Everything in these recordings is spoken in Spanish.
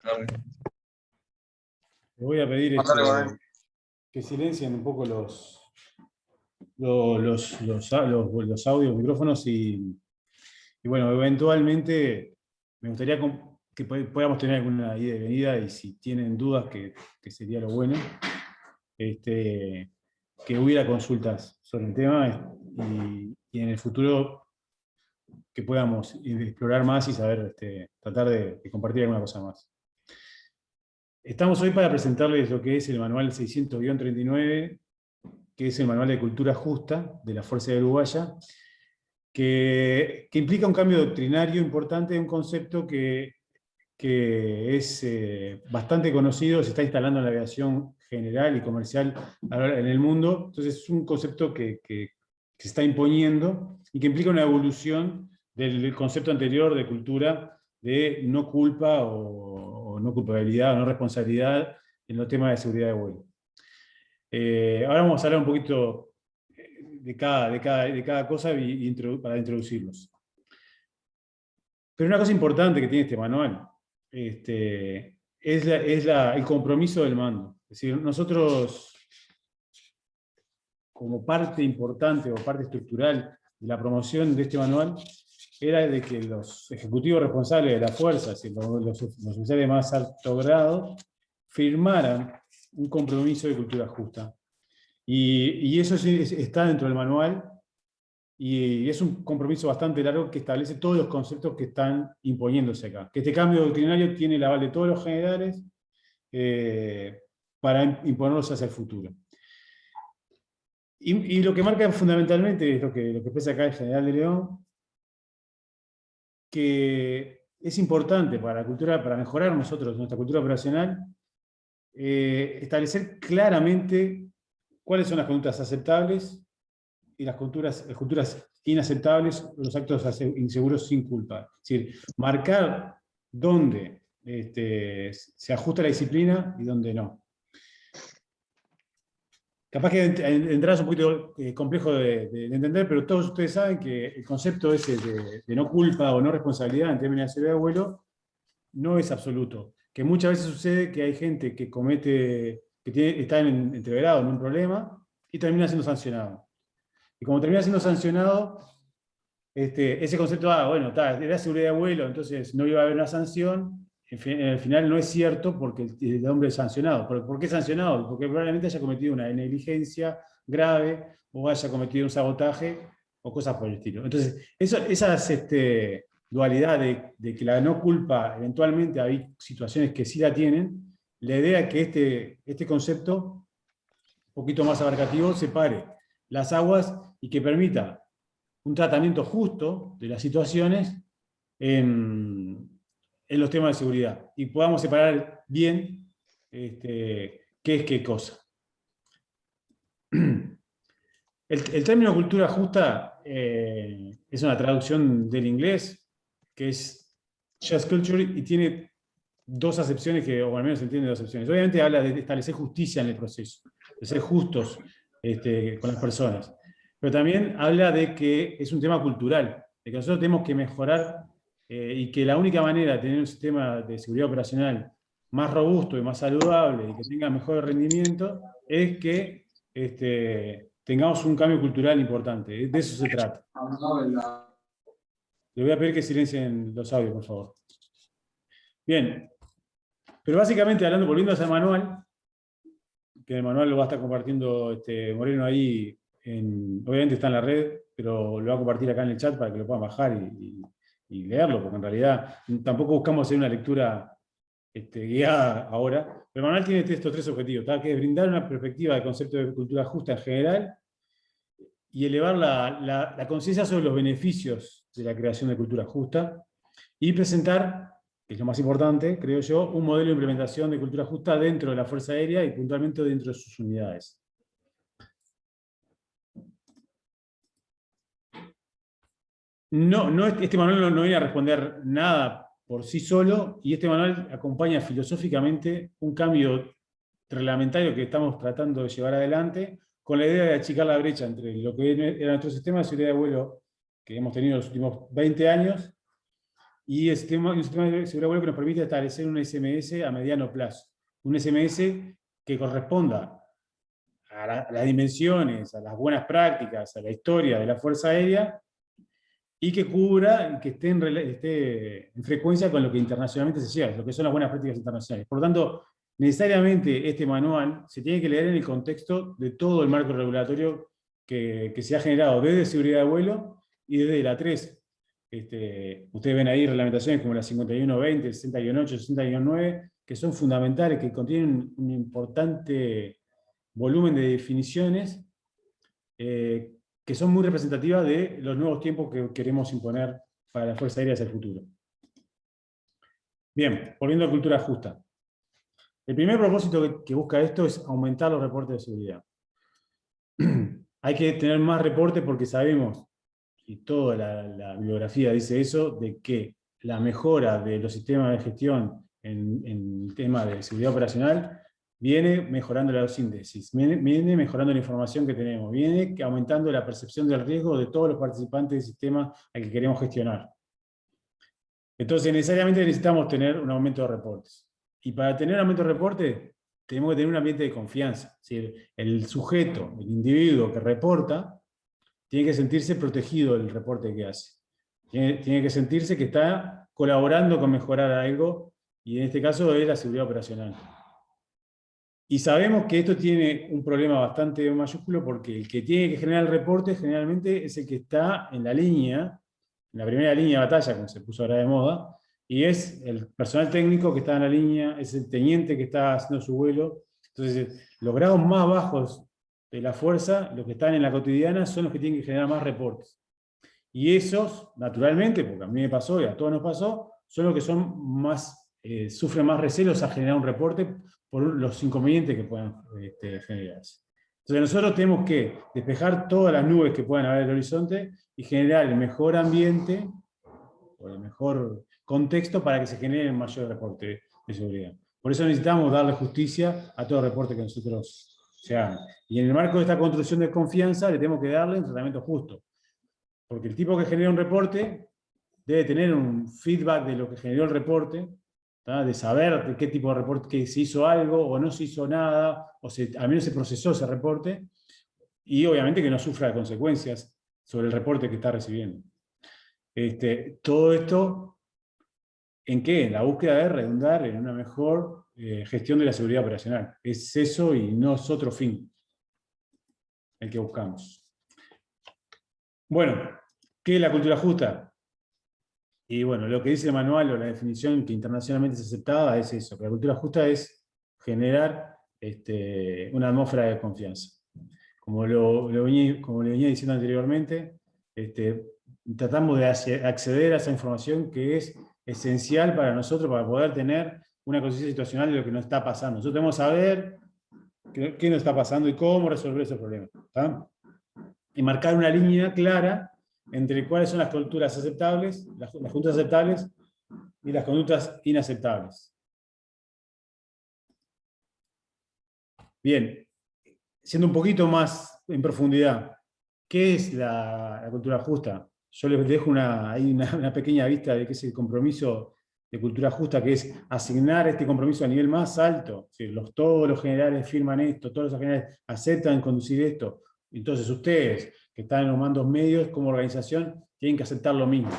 Dale. Le voy a pedir Mándale, que silencien un poco los audios, micrófonos y bueno, eventualmente me gustaría que podamos tener alguna ida y venida y si tienen dudas, que sería lo bueno, que hubiera consultas sobre el tema y en el futuro que podamos explorar más y saber, tratar de compartir alguna cosa más. Estamos hoy para presentarles lo que es el manual 600-39, que es el manual de cultura justa de la Fuerza Aérea Uruguaya, que implica un cambio doctrinario importante de un concepto que es bastante conocido, se está instalando en la aviación general y comercial en el mundo. Entonces es un concepto que se está imponiendo y que implica una evolución del concepto anterior de cultura de no culpa o no culpabilidad o no responsabilidad en los temas de seguridad de vuelo. Ahora vamos a hablar un poquito de cada cosa para introducirlos. Pero una cosa importante que tiene este manual es el compromiso del mando. Es decir, nosotros, como parte importante o parte estructural de la promoción de este manual, era de que los ejecutivos responsables de las fuerzas y los oficiales de más alto grado firmaran un compromiso de cultura justa. Y eso está dentro del manual, y es un compromiso bastante largo que establece todos los conceptos que están imponiéndose acá. Que este cambio doctrinario tiene el aval de todos los generales para imponerlos hacia el futuro. Y lo que marca fundamentalmente es lo que expresa acá el general de León, que es importante para la cultura, para mejorar nuestra cultura operacional, establecer claramente cuáles son las conductas aceptables y las conductas inaceptables, los actos inseguros sin culpa. Es decir, marcar dónde se ajusta la disciplina y dónde no. Capaz que entrarás un poquito complejo de entender, pero todos ustedes saben que el concepto ese de no culpa o no responsabilidad en términos de seguridad de vuelo no es absoluto. Que muchas veces sucede que hay gente que está entreverado en un problema y termina siendo sancionado. Y como termina siendo sancionado, ese concepto, bueno, era seguridad de vuelo, entonces no iba a haber una sanción. Al final no es cierto porque el hombre es sancionado. ¿Por qué sancionado? Porque probablemente haya cometido una negligencia grave o haya cometido un sabotaje o cosas por el estilo. Entonces, esas dualidad de que la no culpa, eventualmente hay situaciones que sí la tienen, la idea es que este concepto, un poquito más abarcativo, separe las aguas y que permita un tratamiento justo de las situaciones en los temas de seguridad y podamos separar bien qué es qué cosa. El término cultura justa es una traducción del inglés que es just culture y tiene dos acepciones, o al menos se entiende dos acepciones. Obviamente habla de establecer justicia en el proceso, de ser justos con las personas. Pero también habla de que es un tema cultural, de que nosotros tenemos que mejorar y que la única manera de tener un sistema de seguridad operacional más robusto y más saludable y que tenga mejor rendimiento es que tengamos un cambio cultural importante. De eso se trata. Le voy a pedir que silencien los audios, por favor. Bien. Pero básicamente, volviendo a ese manual, que el manual lo va a estar compartiendo Moreno ahí, obviamente está en la red, pero lo va a compartir acá en el chat para que lo puedan bajar y leerlo, porque en realidad tampoco buscamos hacer una lectura guiada ahora. Pero el manual tiene estos tres objetivos, que es brindar una perspectiva del concepto de cultura justa en general y elevar la conciencia sobre los beneficios de la creación de cultura justa y presentar, que es lo más importante, creo yo, un modelo de implementación de cultura justa dentro de la Fuerza Aérea y puntualmente dentro de sus unidades. Este manual no viene a responder nada por sí solo, y este manual acompaña filosóficamente un cambio reglamentario que estamos tratando de llevar adelante, con la idea de achicar la brecha entre lo que era nuestro sistema de seguridad de vuelo que hemos tenido en los últimos 20 años, y un sistema de seguridad web que nos permite establecer un SMS a mediano plazo. Un SMS que corresponda a las dimensiones, a las buenas prácticas, a la historia de la Fuerza Aérea, y que cubra y que esté en frecuencia con lo que internacionalmente se lleva, lo que son las buenas prácticas internacionales. Por lo tanto, necesariamente este manual se tiene que leer en el contexto de todo el marco regulatorio que se ha generado desde seguridad de vuelo y desde la 3. Ustedes ven ahí reglamentaciones como la 5120, 60-8, 60-9, que son fundamentales, que contienen un importante volumen de definiciones que son muy representativas de los nuevos tiempos que queremos imponer para la Fuerza Aérea hacia el futuro. Bien, volviendo a cultura justa. El primer propósito que busca esto es aumentar los reportes de seguridad. Hay que tener más reportes porque sabemos, y toda la bibliografía dice eso, de que la mejora de los sistemas de gestión en el tema de seguridad operacional viene mejorando la síntesis, viene mejorando la información que tenemos, viene aumentando la percepción del riesgo de todos los participantes del sistema al que queremos gestionar. Entonces, necesariamente necesitamos tener un aumento de reportes. Y para tener aumento de reportes, tenemos que tener un ambiente de confianza. Es decir, el sujeto, el individuo que reporta, tiene que sentirse protegido del reporte que hace. Tiene que sentirse que está colaborando con mejorar algo, y en este caso es la seguridad operacional. Y sabemos que esto tiene un problema bastante mayúsculo porque el que tiene que generar el reporte generalmente es el que está en la línea, en la primera línea de batalla, como se puso ahora de moda, y es el personal técnico que está en la línea, es el teniente que está haciendo su vuelo. Entonces, los grados más bajos de la fuerza, los que están en la cotidiana, son los que tienen que generar más reportes. Y esos, naturalmente, porque a mí me pasó y a todos nos pasó, son los que son más, sufren más recelos a generar un reporte por los inconvenientes que puedan generarse. Entonces nosotros tenemos que despejar todas las nubes que puedan haber en el horizonte y generar el mejor ambiente o el mejor contexto para que se genere el mayor reporte de seguridad. Por eso necesitamos darle justicia a todo reporte que nosotros se hagan. Y en el marco de esta construcción de confianza le tenemos que darle un tratamiento justo. Porque el tipo que genera un reporte debe tener un feedback de lo que generó el reporte, de saber de qué tipo de reporte, que se hizo algo o no se hizo nada, o al menos se procesó ese reporte, y obviamente que no sufra consecuencias sobre el reporte que está recibiendo. Todo esto, ¿en qué? En la búsqueda de redundar en una mejor gestión de la seguridad operacional. Es eso y no es otro fin el que buscamos. Bueno, ¿qué es la cultura justa? Y bueno, lo que dice el manual o la definición que internacionalmente es aceptada es eso, que la cultura justa es generar una atmósfera de confianza. Como le venía diciendo anteriormente, tratamos de acceder a esa información que es esencial para nosotros para poder tener una conciencia situacional de lo que nos está pasando. Nosotros tenemos que saber qué nos está pasando y cómo resolver esos problemas. ¿Tá? Y marcar una línea clara entre cuáles son las conductas aceptables, las conductas aceptables y las conductas inaceptables. Bien, siendo un poquito más en profundidad, ¿qué es la cultura justa? Yo les dejo una pequeña vista de qué es el compromiso de cultura justa, que es asignar este compromiso a nivel más alto. Es decir, todos los generales firman esto, todos los generales aceptan conducir esto. Entonces ustedes, que están en los mandos medios como organización, tienen que aceptar lo mismo.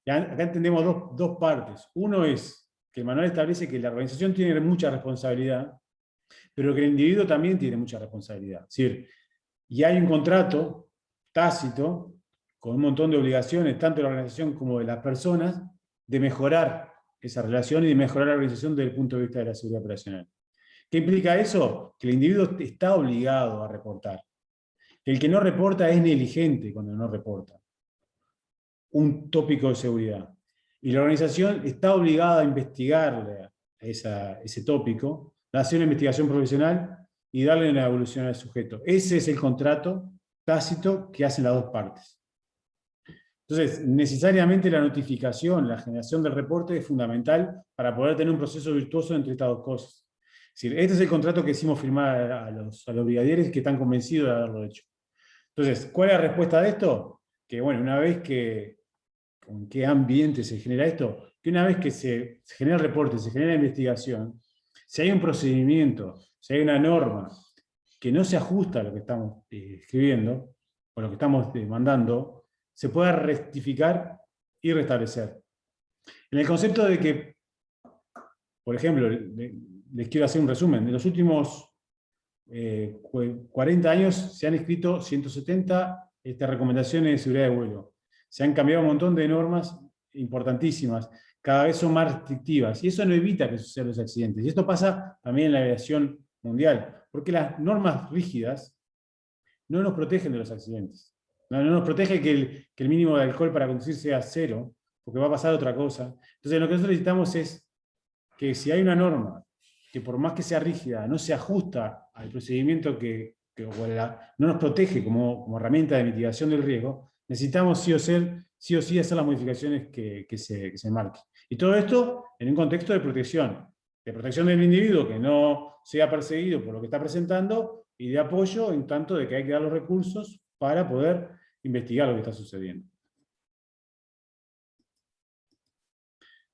Y acá entendemos dos partes. Uno es que el manual establece que la organización tiene mucha responsabilidad, pero que el individuo también tiene mucha responsabilidad. Es decir, y hay un contrato tácito con un montón de obligaciones, tanto de la organización como de las personas, de mejorar esa relación y de mejorar la organización desde el punto de vista de la seguridad operacional. ¿Qué implica eso? Que el individuo está obligado a reportar. El que no reporta es negligente cuando no reporta un tópico de seguridad. Y la organización está obligada a investigarle ese tópico, hacer una investigación profesional y darle una evolución al sujeto. Ese es el contrato tácito que hacen las dos partes. Entonces, necesariamente la notificación, la generación del reporte es fundamental para poder tener un proceso virtuoso entre estas dos cosas. Es decir, este es el contrato que hicimos firmar a los brigadieres que están convencidos de haberlo hecho. Entonces, ¿cuál es la respuesta de esto? Que bueno, una vez que en qué ambiente se genera esto, que una vez que se genera el reporte, se genera la investigación, si hay un procedimiento, si hay una norma que no se ajusta a lo que estamos escribiendo, o lo que estamos demandando, se pueda rectificar y restablecer. En el concepto de que, por ejemplo, les quiero hacer un resumen, en los últimos 40 años se han escrito 170 recomendaciones de seguridad de vuelo. Se han cambiado un montón de normas importantísimas, cada vez son más restrictivas, y eso no evita que sucedan los accidentes. Y esto pasa también en la aviación mundial, porque las normas rígidas no nos protegen de los accidentes. No nos protege que el mínimo de alcohol para conducir sea 0, porque va a pasar otra cosa. Entonces lo que nosotros necesitamos es que si hay una norma que por más que sea rígida, no se ajusta al procedimiento no nos protege como herramienta de mitigación del riesgo, necesitamos sí o sí hacer las modificaciones que se marquen. Y todo esto en un contexto de protección del individuo, que no sea perseguido por lo que está presentando, y de apoyo en tanto de que hay que dar los recursos para poder investigar lo que está sucediendo.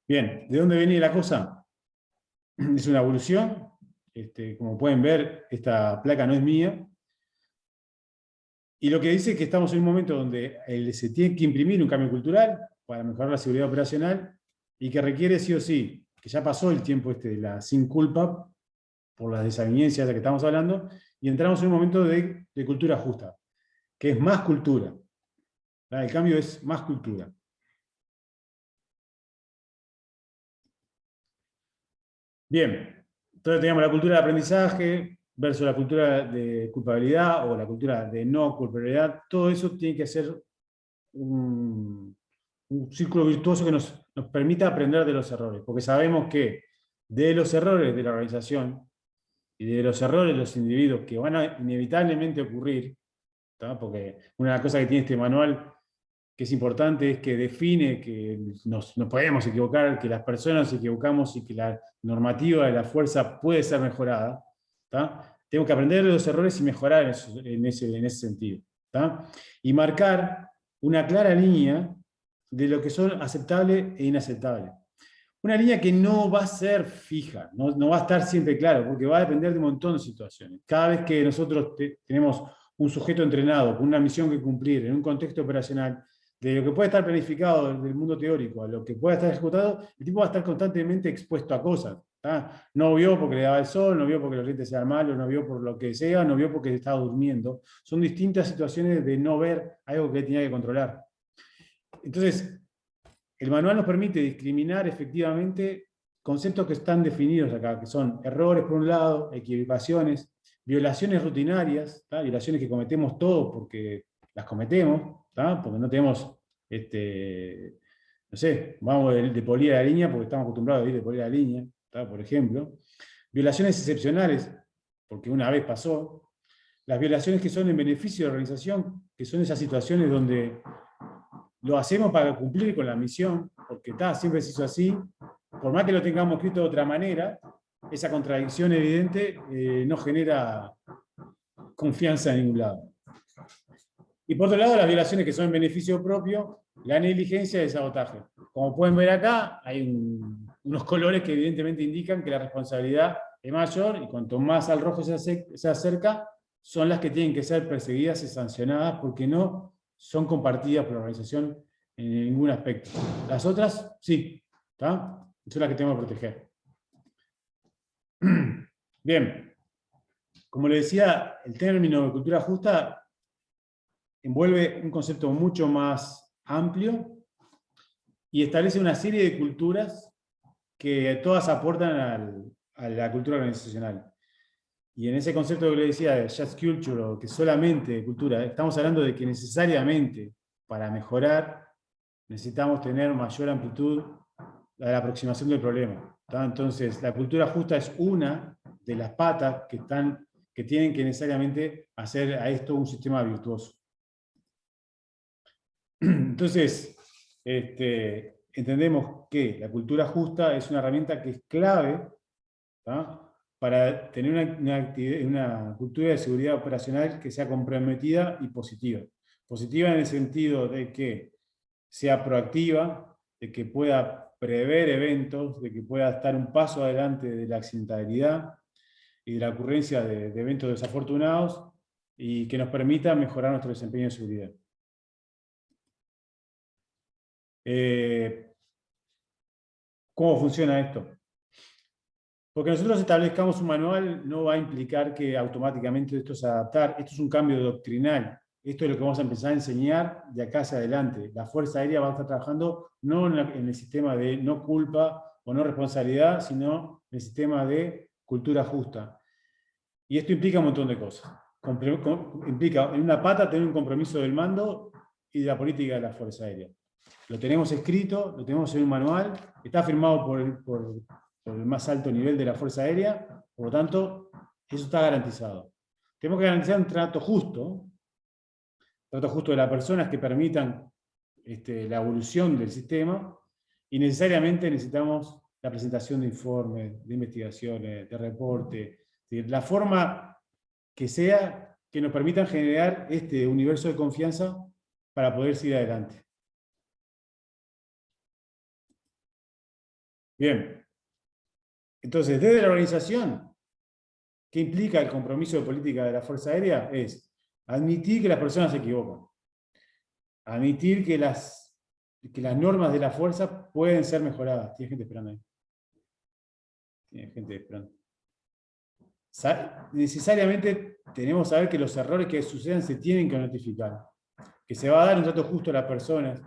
Bien, ¿de dónde viene la cosa? Es una evolución. Como pueden ver, esta placa no es mía. Y lo que dice es que estamos en un momento donde se tiene que imprimir un cambio cultural para mejorar la seguridad operacional y que requiere sí o sí, que ya pasó el tiempo de la sin culpa por las desavenencias de las que estamos hablando, y entramos en un momento de cultura justa, que es más cultura. El cambio es más cultura. Bien, entonces teníamos la cultura de aprendizaje versus la cultura de culpabilidad o la cultura de no culpabilidad. Todo eso tiene que ser un círculo virtuoso que nos permita aprender de los errores, porque sabemos que de los errores de la organización y de los errores de los individuos que van a inevitablemente ocurrir, ¿tá? Porque una de las cosas que tiene este manual que es importante es que define que nos podemos equivocar, que las personas nos equivocamos y que la normativa de la fuerza puede ser mejorada. ¿Tá? Tenemos que aprender de los errores y mejorar en ese sentido. ¿Tá? Y marcar una clara línea de lo que son aceptable e inaceptable. Una línea que no va a ser fija, no va a estar siempre claro, porque va a depender de un montón de situaciones. Cada vez que nosotros tenemos un sujeto entrenado con una misión que cumplir en un contexto operacional, de lo que puede estar planificado del mundo teórico a lo que pueda estar ejecutado, el tipo va a estar constantemente expuesto a cosas. ¿Tá? No vio porque le daba el sol, no vio porque los lentes eran malos, no vio por lo que sea, no vio porque estaba durmiendo. Son distintas situaciones de no ver algo que tenía que controlar. Entonces, el manual nos permite discriminar efectivamente conceptos que están definidos acá, que son errores por un lado, equivocaciones, violaciones rutinarias, ¿tá? Violaciones que cometemos todos porque las cometemos, ¿tá? Porque no tenemos, no sé, vamos de polir a la línea porque estamos acostumbrados a ir de polir a la línea, ¿tá? Por ejemplo. Violaciones excepcionales, porque una vez pasó. Las violaciones que son en beneficio de la organización, que son esas situaciones donde lo hacemos para cumplir con la misión, porque siempre se hizo así, por más que lo tengamos escrito de otra manera, esa contradicción evidente no genera confianza en ningún lado. Y por otro lado, las violaciones que son en beneficio propio, la negligencia y el sabotaje. Como pueden ver acá, hay unos colores que evidentemente indican que la responsabilidad es mayor, y cuanto más al rojo se acerca, son las que tienen que ser perseguidas y sancionadas porque no son compartidas por la organización en ningún aspecto. Las otras, sí, ¿tá? Son las que tenemos que proteger. Bien, como les decía, el término de cultura justa envuelve un concepto mucho más amplio y establece una serie de culturas que todas aportan a la cultura organizacional. Y en ese concepto que le decía de just culture, o que solamente cultura, estamos hablando de que necesariamente para mejorar necesitamos tener mayor amplitud a la aproximación del problema. ¿Tá? Entonces, la cultura justa es una de las patas que tienen que necesariamente hacer a esto un sistema virtuoso. Entonces, entendemos que la cultura justa es una herramienta que es clave, ¿tá? Para tener una cultura de seguridad operacional que sea comprometida y positiva. Positiva en el sentido de que sea proactiva, de que pueda prever eventos, de que pueda estar un paso adelante de la accidentabilidad y de la ocurrencia de eventos desafortunados, y que nos permita mejorar nuestro desempeño de seguridad. ¿Cómo funciona esto? Porque nosotros establezcamos un manual no va a implicar que automáticamente esto se va a adaptar. Esto es un cambio doctrinal. Esto es lo que vamos a empezar a enseñar de acá hacia adelante. La Fuerza Aérea va a estar trabajando no en el sistema de no culpa o no responsabilidad, sino en el sistema de cultura justa. Y esto implica un montón de cosas. Implica en una pata tener un compromiso del mando y de la política de la Fuerza Aérea. Lo tenemos escrito, lo tenemos en un manual, está firmado por el más alto nivel de la Fuerza Aérea, por lo tanto, eso está garantizado. Tenemos que garantizar un trato justo de las personas que permitan la evolución del sistema, y necesariamente necesitamos la presentación de informes, de investigaciones, de reportes, de la forma que sea que nos permitan generar este universo de confianza para poder seguir adelante. Bien. Entonces, desde la organización, ¿qué implica el compromiso de política de la Fuerza Aérea? Es admitir que las personas se equivocan. Admitir que las normas de la fuerza pueden ser mejoradas. Tiene gente esperando ahí. Tiene gente esperando. Necesariamente tenemos que saber que los errores que sucedan se tienen que notificar. Que se va a dar un trato justo a las personas.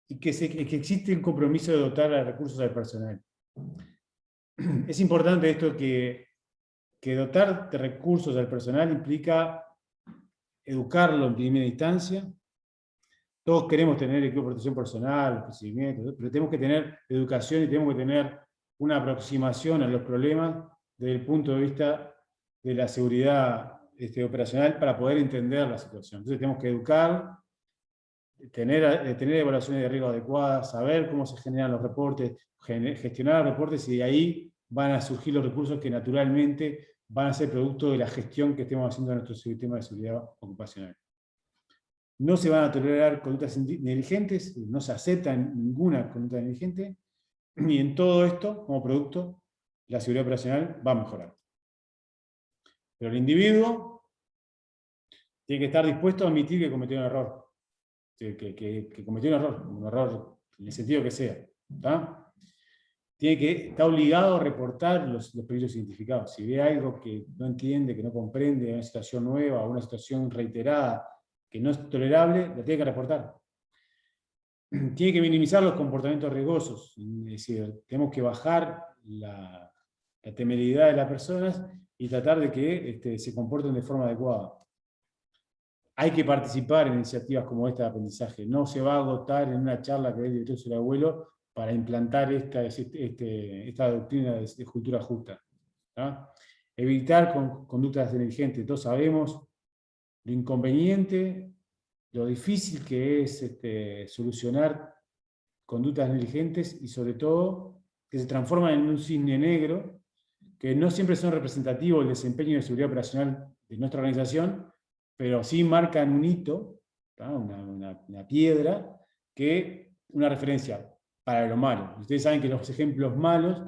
Y que existe un compromiso de dotar a recursos al personal. Es importante esto que dotar de recursos al personal implica educarlo en primera instancia. Todos queremos tener equipo de protección personal, procedimientos, pero tenemos que tener educación y tenemos que tener una aproximación a los problemas desde el punto de vista de la seguridad operacional para poder entender la situación. Entonces tenemos que educar, tener evaluaciones de riesgo adecuadas, saber cómo se generan los reportes, gestionar los reportes, y de ahí van a surgir los recursos que naturalmente van a ser producto de la gestión que estemos haciendo en nuestro sistema de seguridad ocupacional. No se van a tolerar conductas negligentes, no se acepta ninguna conducta negligente, y en todo esto, como producto, la seguridad operacional va a mejorar. Pero el individuo tiene que estar dispuesto a admitir que cometió un error. Que cometió un error en el sentido que sea. ¿Está? Está obligado a reportar los peligros identificados. Si ve algo que no entiende, que no comprende, una situación nueva, una situación reiterada, que no es tolerable, la tiene que reportar. Tiene que minimizar los comportamientos riesgosos. Es decir, tenemos que bajar la temeridad de las personas y tratar de que se comporten de forma adecuada. Hay que participar en iniciativas como esta de aprendizaje. No se va a agotar en una charla que dé el director sobre el abuelo para implantar esta doctrina de cultura justa. ¿tá? Evitar conductas negligentes. Todos sabemos lo inconveniente, lo difícil que es solucionar conductas negligentes, y sobre todo que se transforman en un cisne negro, que no siempre son representativos del desempeño de seguridad operacional de nuestra organización, pero sí marcan un hito, una piedra, una referencia para lo malo. Ustedes saben que los ejemplos malos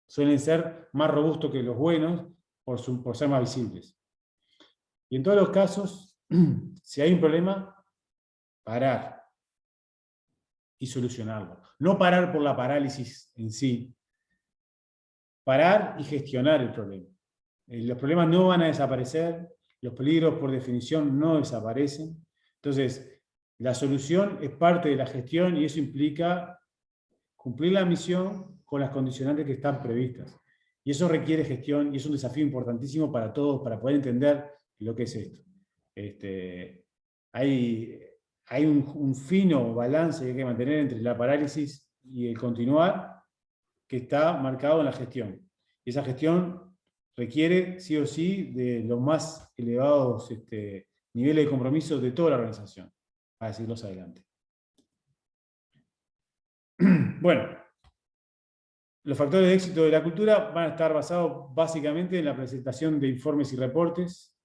suelen ser más robustos que los buenos por ser más visibles. Y en todos los casos, si hay un problema, parar y solucionarlo. No parar por la parálisis en sí. Parar y gestionar el problema. Los problemas no van a desaparecer, los peligros por definición no desaparecen. Entonces, la solución es parte de la gestión, y eso implica cumplir la misión con las condicionantes que están previstas. Y eso requiere gestión, y es un desafío importantísimo para todos, para poder entender lo que es esto. Hay un fino balance que hay que mantener entre la parálisis y el continuar, que está marcado en la gestión. Y esa gestión requiere, sí o sí, de los más elevados niveles de compromiso de toda la organización, para seguirlos adelante. Bueno, los factores de éxito de la cultura van a estar basados básicamente en la presentación de informes y reportes.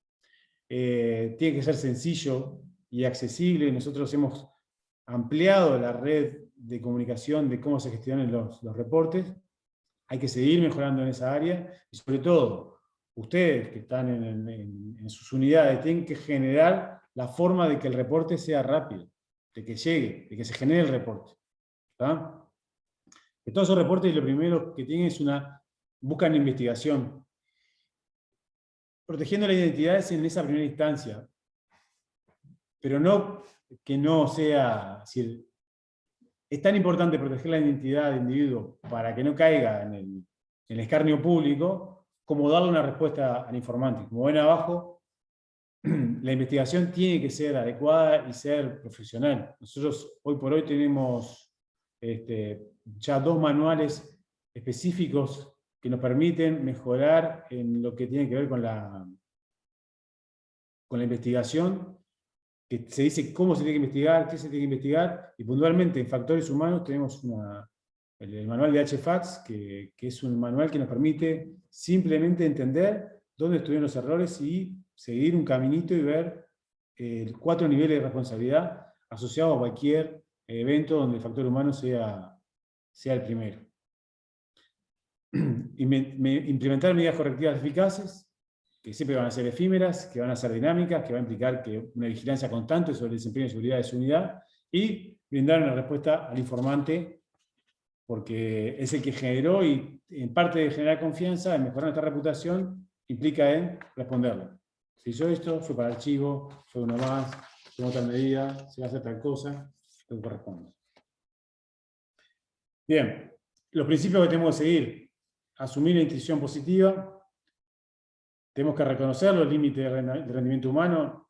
Tiene que ser sencillo y accesible. Nosotros hemos ampliado la red de comunicación de cómo se gestionan los reportes. Hay que seguir mejorando en esa área, y sobre todo, ustedes que están en sus unidades tienen que generar la forma de que el reporte sea rápido, de que llegue, de que se genere el reporte. ¿Está? Que todos esos reportes lo primero que tienen es buscan investigación, protegiendo la identidad en esa primera instancia, pero no que no sea, es decir, es tan importante proteger la identidad del individuo para que no caiga en el escarnio público, como darle una respuesta al informante. Como ven abajo, la investigación tiene que ser adecuada y ser profesional. Nosotros hoy por hoy tenemos ya 2 manuales específicos que nos permiten mejorar en lo que tiene que ver con la investigación, que se dice cómo se tiene que investigar, qué se tiene que investigar, y puntualmente en factores humanos tenemos el manual de HFACS, que es un manual que nos permite simplemente entender dónde estuvieron los errores y seguir un caminito y ver 4 niveles de responsabilidad asociados a cualquier evento donde el factor humano sea el primero. Implementar medidas correctivas eficaces, que siempre van a ser efímeras, que van a ser dinámicas, que va a implicar una vigilancia constante sobre el desempeño y seguridad de su unidad, y brindar una respuesta al informante, porque es el que generó, y en parte de generar confianza, en mejorar nuestra reputación, implica en responderlo. Se hizo esto, fue para archivo, fue uno más, tomó tal medida, se va a hacer tal cosa, lo que corresponde. Bien, los principios que tenemos que seguir: asumir la intuición positiva, tenemos que reconocer los límites de rendimiento humano.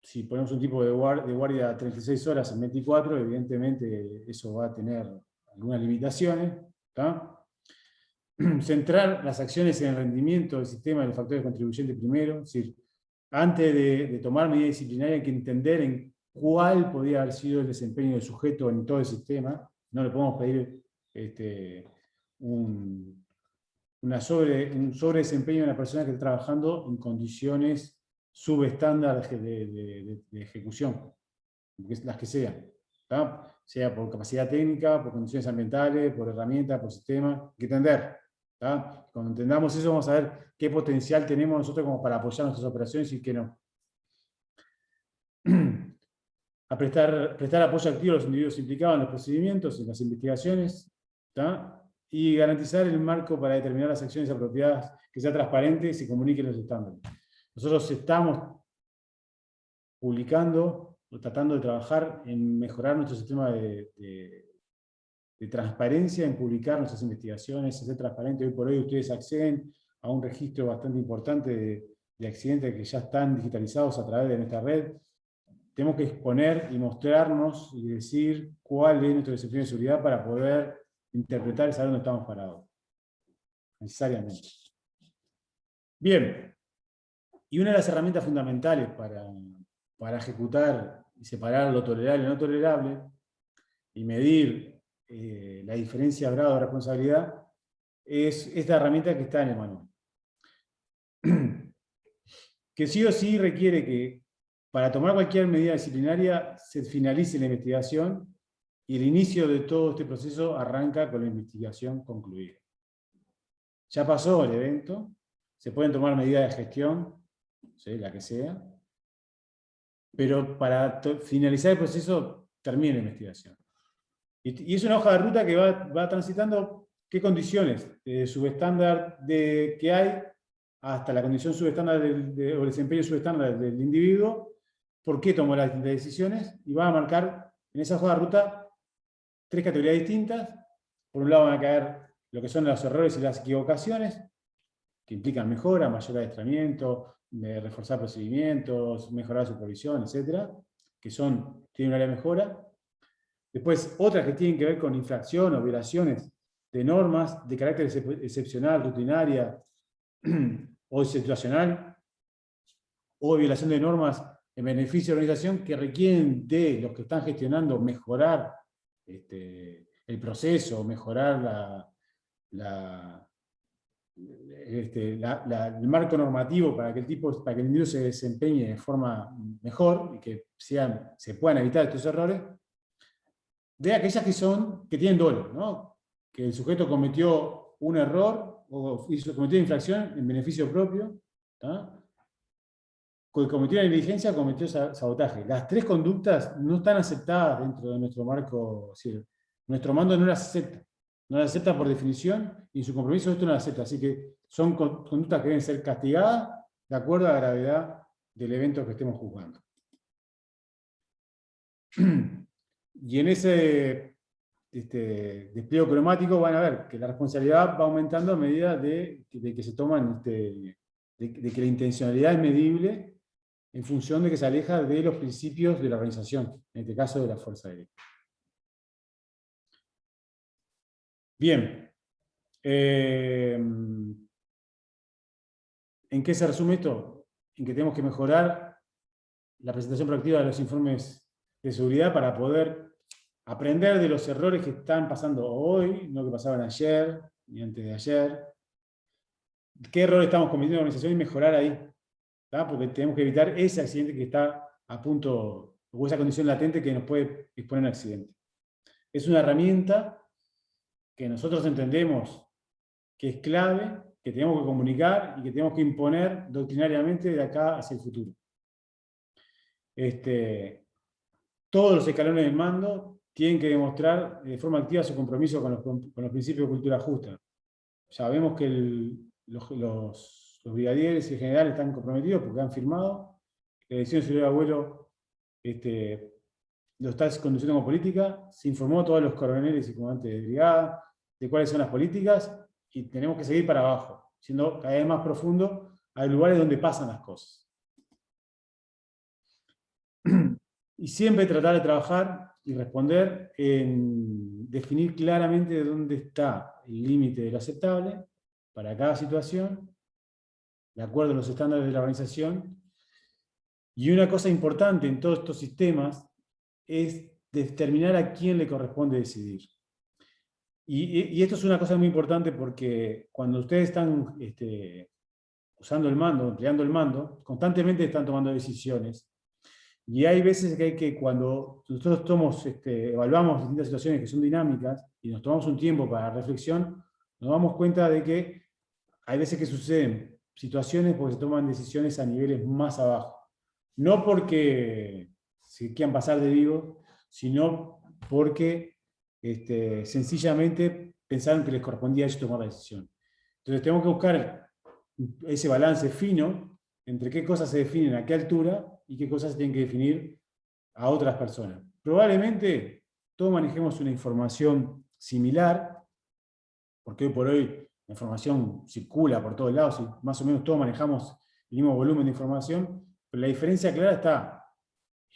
Si ponemos un tipo de guardia 36 horas en 24, evidentemente eso va a tener algunas limitaciones. ¿Tá? Centrar las acciones en el rendimiento del sistema de los factores contribuyentes primero. Es decir, antes de tomar medidas disciplinarias hay que entender en cuál podría haber sido el desempeño del sujeto en todo el sistema. No le podemos pedir un sobredesempeño de una persona que está trabajando en condiciones subestándar de ejecución, las que sean, ¿tá? Sea por capacidad técnica, por condiciones ambientales, por herramientas, por sistema, hay que entender. ¿Tá? Cuando entendamos eso, vamos a ver qué potencial tenemos nosotros como para apoyar nuestras operaciones y qué no. A prestar apoyo activo a los individuos implicados en los procedimientos, en las investigaciones, ¿tá? Y garantizar el marco para determinar las acciones apropiadas, que sea transparente y se comuniquen los estándares. Nosotros estamos publicando o tratando de trabajar en mejorar nuestro sistema de transparencia, en publicar nuestras investigaciones, hacer transparente. Hoy por hoy ustedes acceden a un registro bastante importante de accidentes que ya están digitalizados a través de nuestra red. Tenemos que exponer y mostrarnos y decir cuál es nuestro desempeño de seguridad para poder interpretar y saber dónde estamos parados. Necesariamente. Bien. Y una de las herramientas fundamentales para ejecutar y separar lo tolerable y no tolerable y medir la diferencia de grado de responsabilidad es esta herramienta que está en el manual. Que sí o sí requiere que para tomar cualquier medida disciplinaria se finalice la investigación y el inicio de todo este proceso arranca con la investigación concluida. Ya pasó el evento, se pueden tomar medidas de gestión, ¿sí? La que sea, pero para finalizar el proceso termina la investigación. Y es una hoja de ruta que va transitando qué condiciones subestándar que hay hasta la condición subestándar o el desempeño subestándar del individuo, por qué tomó las distintas decisiones, y va a marcar en esa hoja de ruta 3 categorías distintas. Por un lado van a caer lo que son los errores y las equivocaciones, que implican mejora, mayor adiestramiento, reforzar procedimientos, mejorar la supervisión, etc., que tienen un área de mejora. Después, otras que tienen que ver con infracción o violaciones de normas de carácter excepcional, rutinaria o situacional, o violación de normas en beneficio de la organización que requieren de los que están gestionando mejorar el proceso, mejorar el marco normativo para que el individuo se desempeñe de forma mejor y que se puedan evitar estos errores. de aquellas que tienen dolo, ¿no? Que el sujeto cometió un error o cometió una infracción en beneficio propio, ¿tá? Que cometió una negligencia, cometió sabotaje. Las tres conductas no están aceptadas dentro de nuestro marco civil. Nuestro mando no las acepta. No las acepta por definición y en su compromiso esto no las acepta. Así que son conductas que deben ser castigadas de acuerdo a la gravedad del evento que estemos juzgando. Y en ese despliegue cromático van a ver que la responsabilidad va aumentando a medida de que se toman, de que la intencionalidad es medible en función de que se aleja de los principios de la organización, en este caso de la Fuerza Aérea. Bien. ¿En qué se resume esto? En que tenemos que mejorar la presentación proactiva de los informes de seguridad para poder aprender de los errores que están pasando hoy, no que pasaban ayer ni antes de ayer. ¿Qué errores estamos cometiendo en la organización y mejorar ahí? ¿Tá? Porque tenemos que evitar ese accidente que está a punto, o esa condición latente que nos puede exponer a un accidente. Es una herramienta que nosotros entendemos que es clave, que tenemos que comunicar y que tenemos que imponer doctrinariamente de acá hacia el futuro. Todos los escalones del mando tienen que demostrar de forma activa su compromiso con los principios de cultura justa. Sabemos que los brigadieres y generales están comprometidos porque han firmado. La dirección de seguridad de vuelo lo está conduciendo como política. Se informó a todos los coroneles y comandantes de brigada de cuáles son las políticas y tenemos que seguir para abajo, siendo cada vez más profundo a lugares donde pasan las cosas. Y siempre tratar de trabajar y responder en definir claramente dónde está el límite de lo aceptable para cada situación, de acuerdo a los estándares de la organización. Y una cosa importante en todos estos sistemas es determinar a quién le corresponde decidir. Y esto es una cosa muy importante porque cuando ustedes están usando el mando, empleando el mando, constantemente están tomando decisiones. Y hay veces que cuando nosotros evaluamos distintas situaciones que son dinámicas y nos tomamos un tiempo para reflexión, nos damos cuenta de que hay veces que suceden situaciones porque se toman decisiones a niveles más abajo. No porque se quieran pasar de vivo, sino porque sencillamente pensaron que les correspondía a ellos tomar la decisión. Entonces tenemos que buscar ese balance fino entre qué cosas se definen a qué altura y qué cosas se tienen que definir a otras personas. Probablemente todos manejemos una información similar, porque hoy por hoy la información circula por todos lados y más o menos todos manejamos el mismo volumen de información, pero la diferencia clara está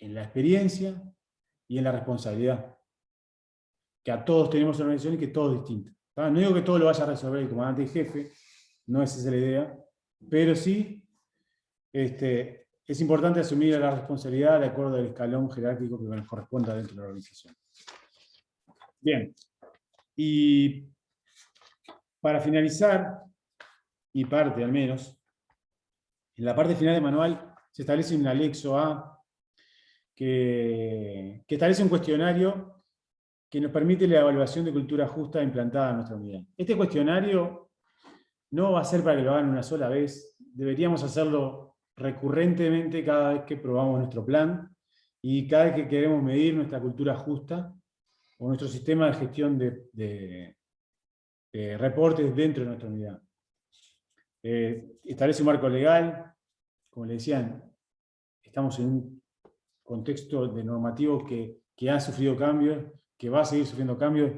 en la experiencia y en la responsabilidad. Que a todos tenemos una organización y que todo es distinto. No digo que todo lo vaya a resolver el comandante y jefe, no es esa la idea, pero sí es importante asumir la responsabilidad de acuerdo al escalón jerárquico que nos corresponda dentro de la organización. Bien. Y para finalizar, mi parte al menos, en la parte final del manual se establece un anexo A que establece un cuestionario que nos permite la evaluación de cultura justa implantada en nuestra unidad. Este cuestionario no va a ser para que lo hagan una sola vez, deberíamos hacerlo recurrentemente cada vez que probamos nuestro plan y cada vez que queremos medir nuestra cultura justa o nuestro sistema de gestión de reportes dentro de nuestra unidad. Establece un marco legal, como le decían, estamos en un contexto de normativo que ha sufrido cambios, que va a seguir sufriendo cambios,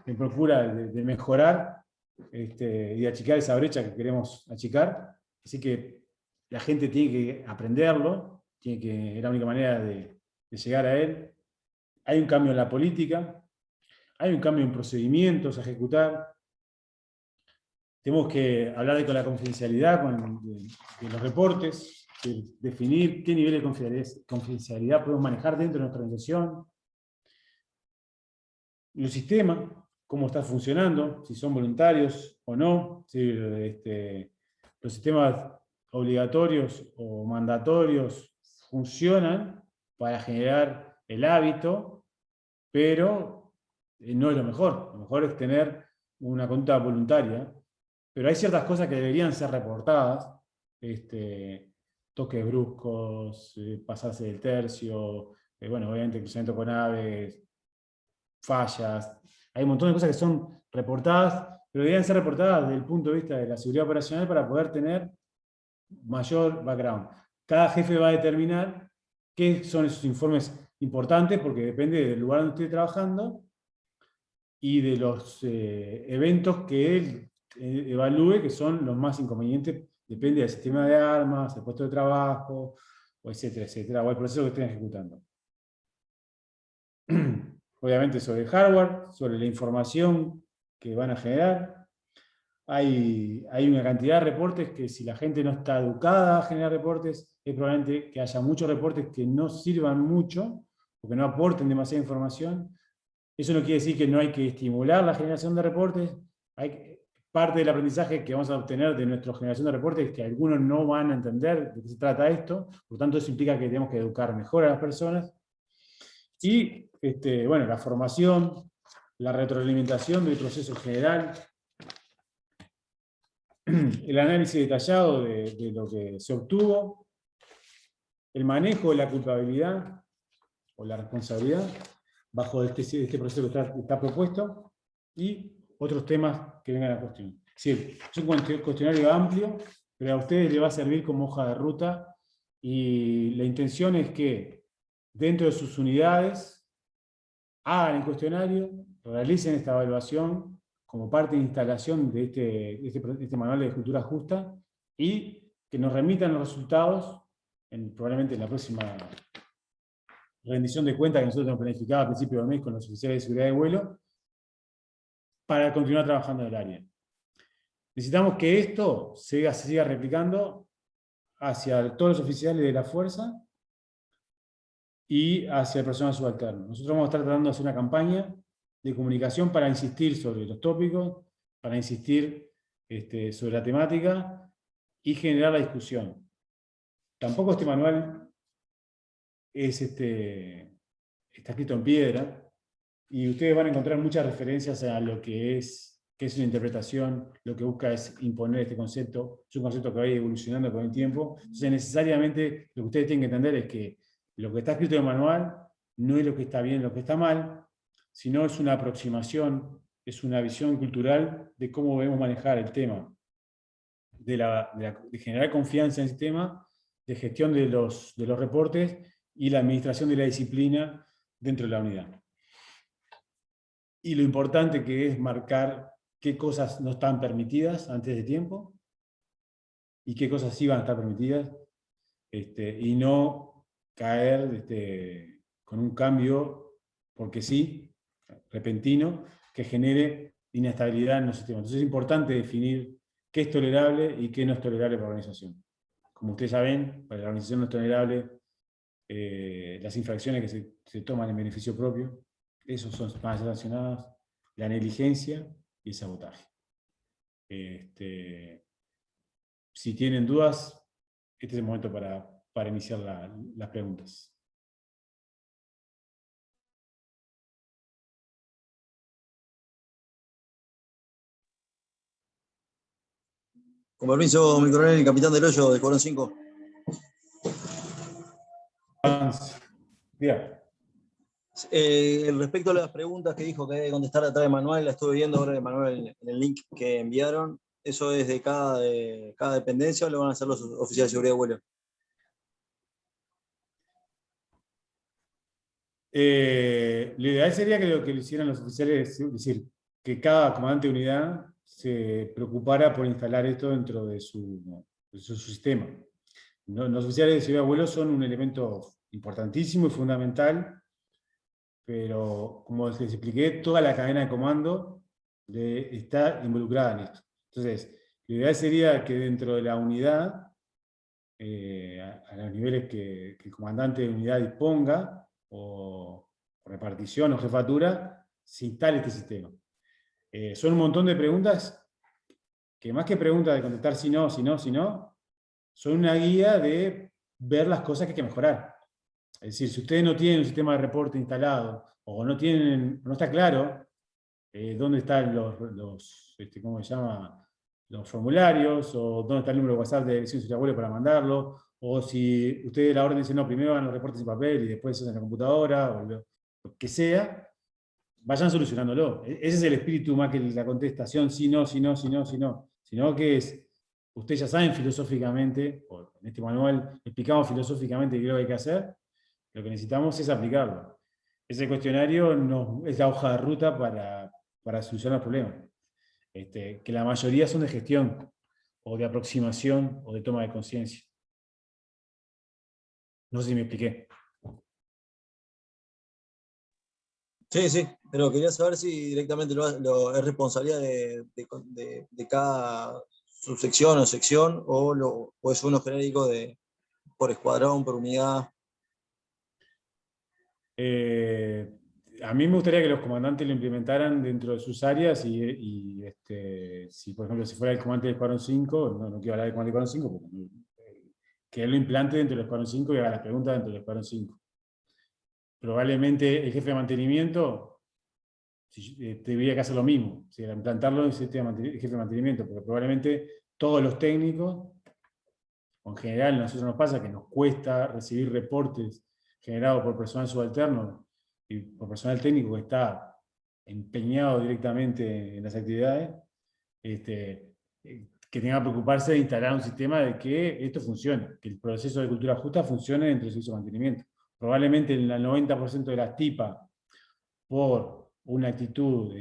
en procura de mejorar y de achicar esa brecha que queremos achicar. Así que la gente tiene que aprenderlo, es la única manera de llegar a él. Hay un cambio en la política, hay un cambio en procedimientos a ejecutar. Tenemos que hablar con la confidencialidad de los reportes, definir qué nivel de confidencialidad podemos manejar dentro de nuestra organización. Los sistemas, cómo están funcionando, si son voluntarios o no, si los sistemas obligatorios o mandatorios funcionan para generar el hábito, pero no es lo mejor. Lo mejor es tener una conducta voluntaria, pero hay ciertas cosas que deberían ser reportadas, toques bruscos, pasarse del tercio, bueno, obviamente cruzamiento con aves, fallas. Hay un montón de cosas que son reportadas, pero deberían ser reportadas desde el punto de vista de la seguridad operacional para poder tener mayor background. Cada jefe va a determinar qué son esos informes importantes, porque depende del lugar donde esté trabajando y de los eventos que él evalúe, que son los más inconvenientes, depende del sistema de armas, el puesto de trabajo, o etcétera, etcétera, o el proceso que estén ejecutando. Obviamente sobre el hardware, sobre la información que van a generar. Hay una cantidad de reportes que si la gente no está educada a generar reportes, es probablemente que haya muchos reportes que no sirvan mucho, o que no aporten demasiada información. Eso no quiere decir que no hay que estimular la generación de reportes. Parte del aprendizaje que vamos a obtener de nuestra generación de reportes es que algunos no van a entender de qué se trata esto, por tanto eso implica que tenemos que educar mejor a las personas. Y bueno, la formación, la retroalimentación del proceso general, el análisis detallado de lo que se obtuvo, el manejo de la culpabilidad o la responsabilidad bajo este proceso que está propuesto, y otros temas que vengan a cuestión. Es decir, es un cuestionario amplio, pero a ustedes les va a servir como hoja de ruta, y la intención es que dentro de sus unidades hagan el cuestionario, realicen esta evaluación como parte de instalación de este manual de cultura justa, y que nos remitan los resultados probablemente en la próxima rendición de cuentas que nosotros hemos planificado a principio del mes con los oficiales de seguridad de vuelo, para continuar trabajando en el área. Necesitamos que esto se siga replicando hacia todos los oficiales de la fuerza y hacia el personal subalterno. Nosotros vamos a estar tratando de hacer una campaña de comunicación para insistir sobre los tópicos, para insistir sobre la temática y generar la discusión. Tampoco este manual está escrito en piedra, y ustedes van a encontrar muchas referencias a lo que es una interpretación, lo que busca es imponer este concepto. Es un concepto que va a ir evolucionando con el tiempo. Entonces, necesariamente, lo que ustedes tienen que entender es que lo que está escrito en el manual no es lo que está bien, lo que está mal, sino es una aproximación, es una visión cultural de cómo debemos manejar el tema, de generar confianza en el sistema, de gestión de los reportes y la administración de la disciplina dentro de la unidad. Y lo importante que es marcar qué cosas no están permitidas antes de tiempo y qué cosas sí van a estar permitidas, y no caer con un cambio, porque sí, repentino, que genere inestabilidad en los sistemas. Entonces es importante definir qué es tolerable y qué no es tolerable para la organización. Como ustedes saben, para la organización no es tolerable las infracciones que se toman en beneficio propio. Esos van a ser sancionados, la negligencia y el sabotaje. Si tienen dudas, este es el momento para iniciar las preguntas. Con permiso, mi coronel, capitán del hoyo de Corón 5. Respecto a las preguntas que dijo que hay que contestar atrás de manual, la estuve viendo ahora de manual en el link que enviaron. ¿Eso es de cada dependencia o lo van a hacer los oficiales de seguridad de vuelo? Lo ideal sería que lo que lo hicieran los oficiales, es decir, que cada comandante de unidad se preocupara por instalar esto dentro de su sistema. Los oficiales de seguridad de vuelo son un elemento importantísimo y fundamental, pero como les expliqué, toda la cadena de comando está involucrada en esto. Entonces, lo ideal sería que dentro de la unidad, a los niveles que el comandante de unidad disponga, o repartición o jefatura, se instale este sistema. Son un montón de preguntas que, más que preguntas de contestar si no, son una guía de ver las cosas que hay que mejorar. Es decir, si ustedes no tienen un sistema de reporte instalado, o no está claro dónde están ¿cómo se llama? Los formularios, o dónde está el número de WhatsApp de Dirección Ciudad Abuelo para mandarlo, o si ustedes la orden dice, no, primero van los reportes en papel y después se hacen en la computadora, o lo que sea, vayan solucionándolo. Ese es el espíritu más que la contestación, sí, no, sí, no, sí, no, sí, no. Sino que es, ustedes ya saben filosóficamente, o en este manual explicamos filosóficamente qué es lo que hay que hacer, lo que necesitamos es aplicarlo. Ese cuestionario es la hoja de ruta para solucionar los problemas. Que la mayoría son de gestión, o de aproximación, o de toma de conciencia. No sé si me expliqué. Sí, sí, pero quería saber si directamente es responsabilidad de cada subsección o sección, o es uno genérico por escuadrón, por unidad. A mí me gustaría que los comandantes lo implementaran dentro de sus áreas si, por ejemplo, si fuera el comandante del Escuadrón 5, no quiero hablar del comandante del Escuadrón 5, que él lo implante dentro del Escuadrón 5 y haga las preguntas dentro del Escuadrón 5. Probablemente el jefe de mantenimiento debería que hacer lo mismo, implantarlo en el jefe de mantenimiento, porque probablemente todos los técnicos, en general a nosotros nos pasa que nos cuesta recibir reportes generados por personal subalterno y por personal técnico que está empeñado directamente en las actividades, que tenga que preocuparse de instalar un sistema de que esto funcione, que el proceso de cultura justa funcione dentro del servicio de mantenimiento. Probablemente el 90% de las tipas, por una actitud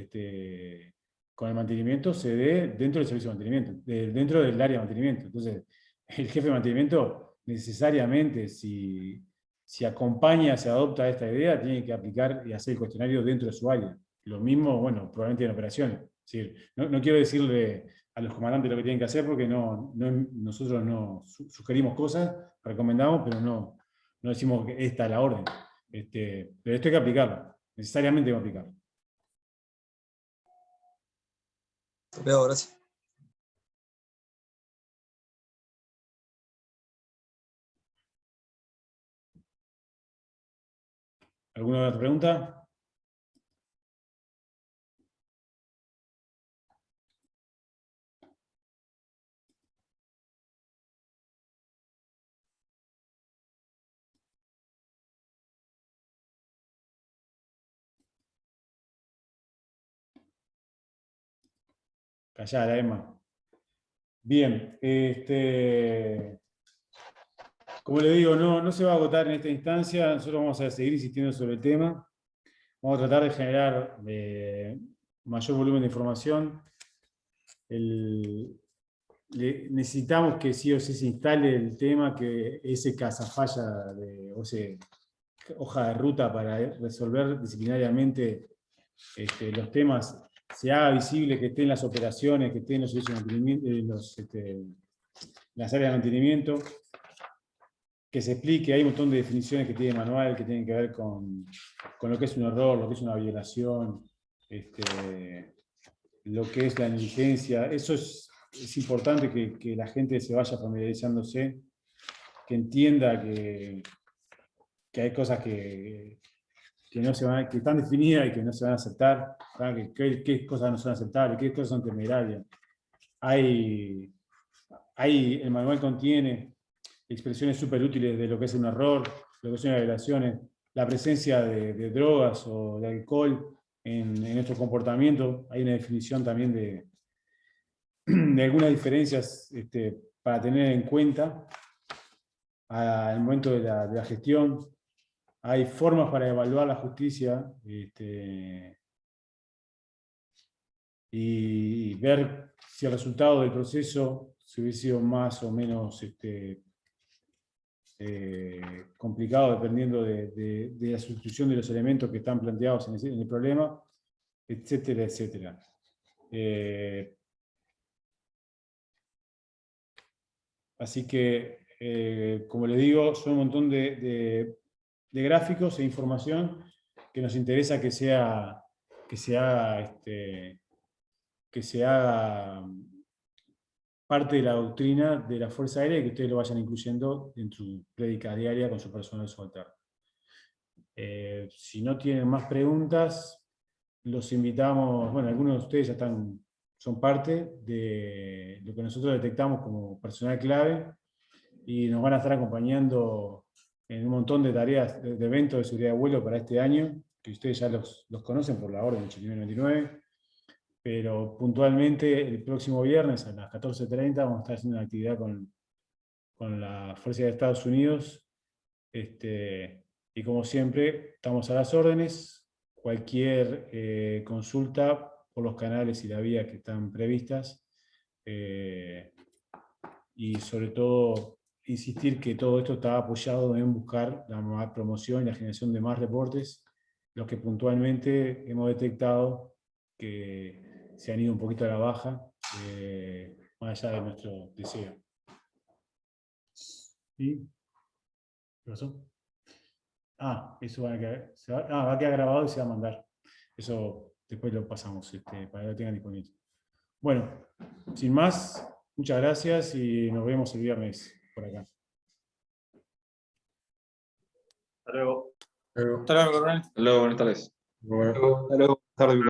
con el mantenimiento, se dé dentro del servicio de mantenimiento, dentro del área de mantenimiento. Entonces, el jefe de mantenimiento necesariamente, si acompaña, se adopta esta idea, tiene que aplicar y hacer el cuestionario dentro de su área. Lo mismo, bueno, probablemente en operaciones. Es decir, no quiero decirle a los comandantes lo que tienen que hacer, porque nosotros no sugerimos cosas, recomendamos, pero no decimos que esta es la orden. Pero esto hay que aplicarlo, necesariamente hay que aplicarlo. Veo, gracias. ¿Alguna otra pregunta? Callada, Emma. Bien, como le digo, no se va a agotar en esta instancia, nosotros vamos a seguir insistiendo sobre el tema, vamos a tratar de generar mayor volumen de información. Necesitamos que sí o sí se instale el tema, que ese cazafalla o ese hoja de ruta para resolver disciplinariamente los temas, se haga visible, que esté en las operaciones, que esté en los servicios de mantenimiento, las áreas de mantenimiento, que se explique. Hay un montón de definiciones que tiene el manual que tienen que ver con lo que es un error, lo que es una violación, lo que es la negligencia. Eso es importante que la gente se vaya familiarizándose, que entienda que hay cosas que están definidas y que no se van a aceptar, qué cosas no son aceptables, qué cosas son temerarias. El manual contiene expresiones súper útiles de lo que es un error, lo que son las violaciones, la presencia de drogas o de alcohol en nuestro comportamiento. Hay una definición también de algunas diferencias para tener en cuenta al momento de la gestión. Hay formas para evaluar la justicia y ver si el resultado del proceso se hubiese sido más o menos complicado dependiendo de la sustitución de los elementos que están planteados en el problema, etcétera, etcétera. Así que, como les digo, son un montón de gráficos e información que nos interesa que se haga parte de la doctrina de la Fuerza Aérea y que ustedes lo vayan incluyendo en su prédica diaria con su personal subalterno. Si no tienen más preguntas, los invitamos, bueno, algunos de ustedes ya son parte de lo que nosotros detectamos como personal clave y nos van a estar acompañando en un montón de tareas, de eventos de seguridad de vuelo para este año, que ustedes ya los conocen por la orden 8999, pero puntualmente el próximo viernes a las 14:30 vamos a estar haciendo una actividad con la Fuerza de Estados Unidos, y como siempre, estamos a las órdenes. Cualquier consulta por los canales y la vía que están previstas, y sobre todo insistir que todo esto está apoyado en buscar la promoción y la generación de más reportes, los que puntualmente hemos detectado que se han ido un poquito a la baja, más allá de nuestro deseo. ¿Sí? ¿Qué pasó? Eso va a quedar grabado y se va a mandar. Eso después lo pasamos para que lo tengan disponible. Bueno, sin más, muchas gracias y nos vemos el viernes por acá. Hasta luego. Hasta luego, coronel. Hasta luego, buenas tardes. Hasta luego. Tarde.